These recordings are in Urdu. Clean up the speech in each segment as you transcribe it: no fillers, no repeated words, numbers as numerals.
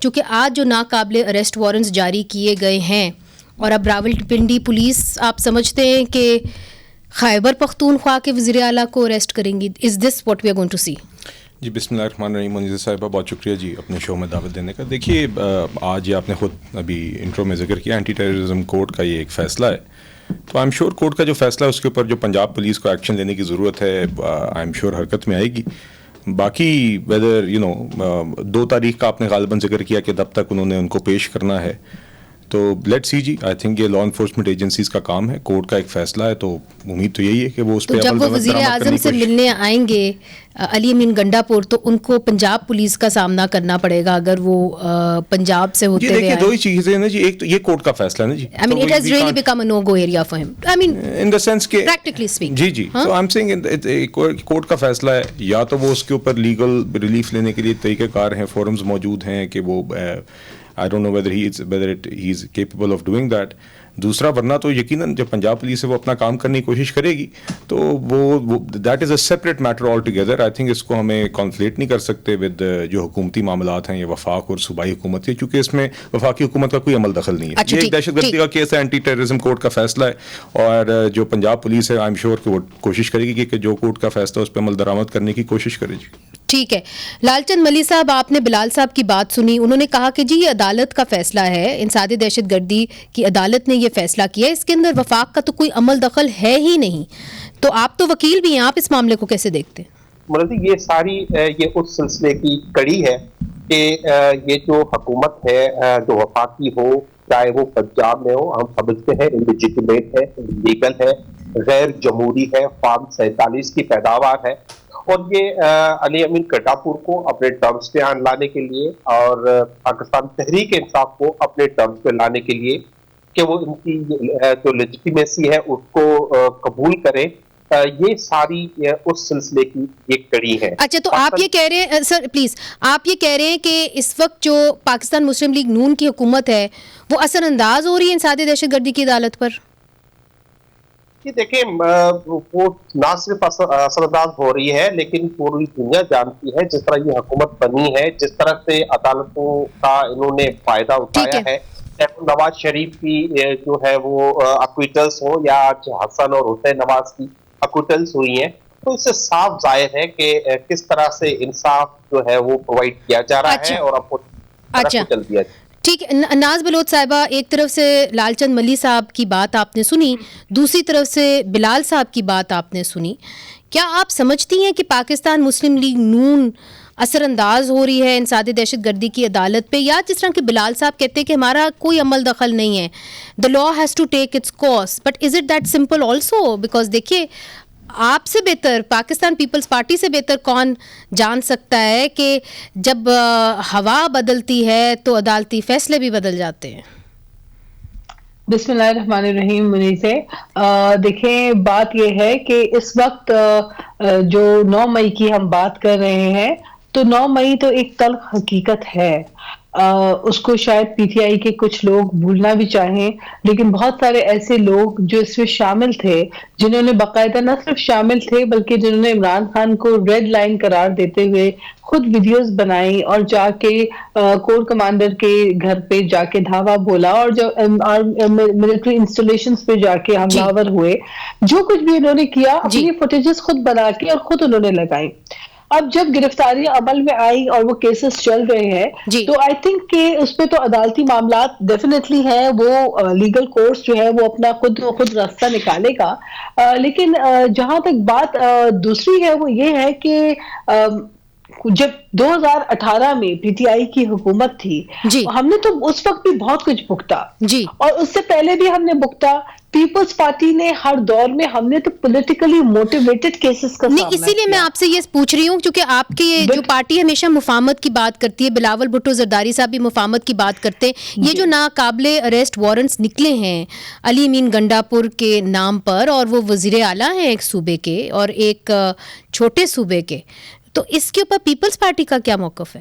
چونکہ آج جو ناقابل اریسٹ وارنٹس جاری کیے گئے ہیں اور اب راولپنڈی پولیس آپ سمجھتے ہیں کہ خیبر پختونخوا کے وزیر اعلیٰ کو اریسٹ کریں گی؟ Is this what we are going to see? جی بسم اللہ الرحمن الرحیم. منیزہ صاحبہ بہت شکریہ جی اپنے شو میں دعوت دینے کا. دیکھیے آج یہ آپ نے خود ابھی انٹرو میں ذکر کیا اینٹی ٹیررزم کورٹ کا یہ ایک فیصلہ ہے. تو آئی ایم شیور کورٹ کا جو فیصلہ ہے اس کے اوپر جو پنجاب پولیس کو ایکشن لینے کی ضرورت ہے آئی ایم شیور حرکت میں آئے گی. باقی ویدر 2 تاریخ کا آپ نے غالباً ذکر کیا کہ تب تک انہوں نے ان کو پیش کرنا ہے. تو let see G, I think یہ لا انفورسمنٹ ایجنسیز کا کام ہے, کورٹ کا ایک فیصلہ ہے, تو امید تو یہی ہے کہ وہ اس پہ عمل درآمد کرنے کی. جب وہ وزیر اعظم سے ملنے آئیں گے علی امین گنڈا پور, تو ان کو پنجاب پولیس کا سامنا کرنا پڑے گا اگر وہ پنجاب سے ہوتے ہوئے دیکھیے 2 ہی چیزیں نا جی. ایک تو یہ کورٹ کا فیصلہ ہے نا جی, I mean it has really become a no go area for him, I mean in the sense کہ practically speaking. جی so I'm saying کورٹ کا فیصلہ ہے, یا تو وہ اس کے اوپر لیگل ریلیف لینے کے لیے طریقہ کار ہیں, فورمز موجود ہیں کہ وہ I don't know whether he is capable of doing that. دوسرا ورنہ تو یقیناً جب پنجاب پولیس ہے وہ اپنا کام کرنے کی کوشش کرے گی تو وہ that is a separate matter altogether. I think اس کو ہمیں کانفلیٹ نہیں کر سکتے ود جو حکومتی معاملات ہیں یا وفاق اور صوبائی حکومت کے, کیونکہ اس میں وفاقی حکومت کا کوئی عمل دخل نہیں ہے. یہ ایک دہشت گردی کا کیس ہے, اینٹی ٹیررزم کورٹ کا فیصلہ ہے, اور جو پنجاب پولیس ہے آئی ایم شیور کہ وہ کوشش کرے گی کہ جو کورٹ کا فیصلہ اس پہ عمل درآمد کرنے کی کوشش کرے جی. ٹھیک ہے. لال چند ملی صاحب, آپ نے بلال صاحب کی بات سنی, انہوں نے کہا کہ جی یہ عدالت کا فیصلہ ہے, انسداد دہشت گردی کی عدالت نے یہ فیصلہ کیا, اس کے اندر وفاق کا تو کوئی عمل دخل ہے ہی نہیں. تو آپ تو وکیل بھی ہیں, آپ اس معاملے کو کیسے دیکھتے ہیں؟ مطلب یہ ساری یہ اس سلسلے کی کڑی ہے کہ یہ جو حکومت ہے جو وفاقی ہو چاہے وہ پنجاب میں ہو, ہم سمجھتے ہیں انلیجیٹمیٹ ہے, انلیگل ہے, غیر جمہوری ہے, فارم 47 کی پیداوار ہے. اور یہ علی امین گنڈا پور کو اپنے ٹرمز پہ لانے کے لیے اور پاکستان تحریک انصاف کو اپنے ٹرمز پہ لانے کے لیے کہ وہ ان کی جو لیجیٹیمیسی ہے اس کو قبول کریں, یہ ساری اس سلسلے کی ایک کڑی ہے. اچھا, تو آپ یہ کہہ رہے ہیں سر پلیز, آپ یہ کہہ رہے ہیں کہ اس وقت جو پاکستان مسلم لیگ نون کی حکومت ہے وہ اثر انداز ہو رہی ہے انسداد دہشت گردی کی عدالت پر؟ جی دیکھیں, وہ نہ صرف اثر انداز ہو رہی ہے لیکن پوری دنیا جانتی ہے جس طرح یہ حکومت بنی ہے, جس طرح سے عدالتوں کا انہوں نے فائدہ اٹھایا ہے. نواز شریف کی جو ہے وہ اکویٹلس ہو یا حسن اور حسین نواز کی اکویٹلس ہوئی ہیں, تو اس سے صاف ظاہر ہے کہ کس طرح سے انصاف جو ہے وہ پرووائڈ کیا جا رہا ہے اور اب چل دیا جائے. ٹھیک ہے. ناز بلوچ صاحبہ, ایک طرف سے لال چند ملی صاحب کی بات آپ نے سنی, دوسری طرف سے بلال صاحب کی بات آپ نے سنی. کیا آپ سمجھتی ہیں کہ پاکستان مسلم لیگ نون اثر انداز ہو رہی ہے انسداد دہشت گردی کی عدالت پہ, یا جس طرح کہ بلال صاحب کہتے ہیں کہ ہمارا کوئی عمل دخل نہیں ہے, the law has to take its course, but is it that simple also? Because دیکھیے آپ سے بہتر, پاکستان پیپلز پارٹی سے بہتر کون جان سکتا ہے کہ جب ہوا بدلتی ہے تو عدالتی فیصلے بھی بدل جاتے ہیں. بسم اللہ الرحمن الرحیم. منیزے دیکھیں, بات یہ ہے کہ اس وقت جو 9 مئی کی ہم بات کر رہے ہیں, تو 9 مئی تو ایک تلخ حقیقت ہے. اس کو شاید پی ٹی آئی کے کچھ لوگ بھولنا بھی چاہیں, لیکن بہت سارے ایسے لوگ جو اس میں شامل تھے, جنہوں نے باقاعدہ نہ صرف شامل تھے بلکہ جنہوں نے عمران خان کو ریڈ لائن قرار دیتے ہوئے خود ویڈیوز بنائی اور جا کے کور کمانڈر کے گھر پہ جا کے دھاوا بولا, اور جو ملٹری انسٹالیشنز پہ جا کے حملہ آور ہوئے, جو کچھ بھی انہوں نے کیا اپنی فوٹیجز خود بنا کے اور خود انہوں نے لگائی. اب جب گرفتاری عمل میں آئی اور وہ کیسز چل رہے ہیں, تو آئی تھنک کہ اس پہ تو عدالتی معاملات ڈیفینیٹلی ہیں, وہ لیگل کورس جو ہے وہ اپنا خود راستہ نکالے گا. لیکن جہاں تک بات دوسری ہے وہ یہ ہے کہ جب 2018 میں پی ٹی آئی کی حکومت تھی, ہم نے تو اس وقت بھی بہت کچھ بھگتا, اور اس سے پہلے بھی ہم نے بھگتا. پیپلز پارٹی نے ہر دور میں, ہم نے تو پولیٹیکلی موٹیویٹڈ کیسز کا سامنا اسی لیے میں آپ سے یہ پوچھ رہی ہوں کیونکہ آپ کی جو پارٹی ہمیشہ مفاہمت کی بات کرتی ہے, بلاول بھٹو زرداری صاحب بھی مفاہمت کی بات کرتے ہیں. یہ جو ناقابل اریسٹ وارنٹس نکلے ہیں علی امین گنڈا پور کے نام پر, اور وہ وزیر اعلیٰ ہیں ایک صوبے کے اور ایک چھوٹے صوبے کے, تو اس کے اوپر پیپلز پارٹی کا کیا موقف ہے؟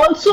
also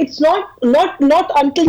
it's not until